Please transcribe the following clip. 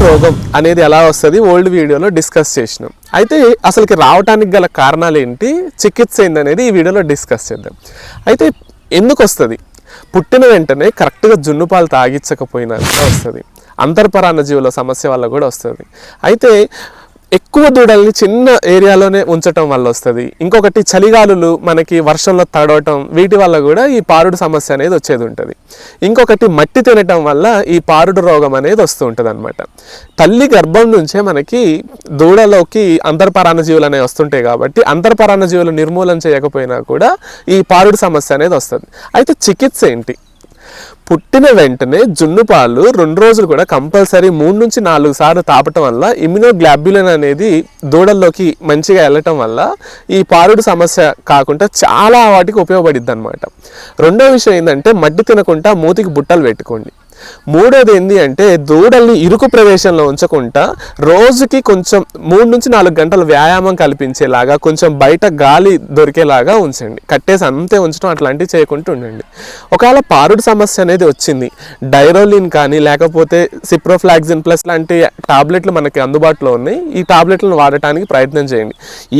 రోగం అనేది ఎలా వస్తుంది ఓల్డ్ వీడియోలో డిస్కస్ చేసినాం. అయితే అసలుకి రావడానికి గల కారణాలు ఏంటి, చికిత్స ఏందనేది ఈ వీడియోలో డిస్కస్ చేద్దాం. అయితే ఎందుకు వస్తుంది? పుట్టిన వెంటనే కరెక్ట్గా జున్ను పాలు తాగించకపోయినా వస్తుంది. అంతర్పరాన్న జీవుల సమస్య వల్ల కూడా వస్తుంది. అయితే ఎక్కువ దూడల్ని చిన్న ఏరియాలోనే ఉంచటం వల్ల వస్తుంది. ఇంకొకటి చలిగాలులు మనకి వర్షంలో తడవటం, వీటి వల్ల కూడా ఈ పారుడు సమస్య అనేది వచ్చేది ఉంటుంది. ఇంకొకటి మట్టి తినటం వల్ల ఈ పారుడు రోగం అనేది వస్తూ ఉంటుంది అనమాట. తల్లి గర్భం నుంచే మనకి దూడలోకి అంతర్పరాన్న జీవులు అనేవి వస్తుంటాయి కాబట్టి అంతర్పరాన్న జీవులు నిర్మూలన చేయకపోయినా కూడా ఈ పారుడు సమస్య అనేది వస్తుంది. అయితే చికిత్స ఏంటి? పుట్టిన వెంటనే జున్ను పాలు 2 రోజులు కూడా కంపల్సరీ 3 నుంచి 4 సార్లు తాపటం వల్ల ఇమ్యునోగ్లోబులిన్ అనేది దూడల్లోకి మంచిగా వెళ్ళటం వల్ల ఈ పారుడు సమస్య కాకుండా చాలా వాటికి ఉపయోగపడిద్ది అనమాట. రెండో విషయం ఏంటంటే మడ్డి తినకుండా మూతికి బుట్టలు పెట్టుకోండి. మూడోది ఏంటి అంటే దూడల్ని ఇరుకు ప్రదేశంలో ఉంచకుండా రోజుకి కొంచెం 3 నుంచి 4 గంటలు వ్యాయామం కల్పించేలాగా కొంచెం బయట గాలి దొరికేలాగా ఉంచండి. కట్టేసి అంతే ఉంచడం అట్లాంటివి చేయకుండా ఉండండి. ఒకవేళ పారుడు సమస్య అనేది వచ్చింది, డైరోలిన్ కానీ లేకపోతే సిప్రోఫ్లాక్సిన్ ప్లస్ లాంటి టాబ్లెట్లు మనకి అందుబాటులో ఉన్నాయి. ఈ టాబ్లెట్లను వాడటానికి ప్రయత్నం చేయండి. ఈ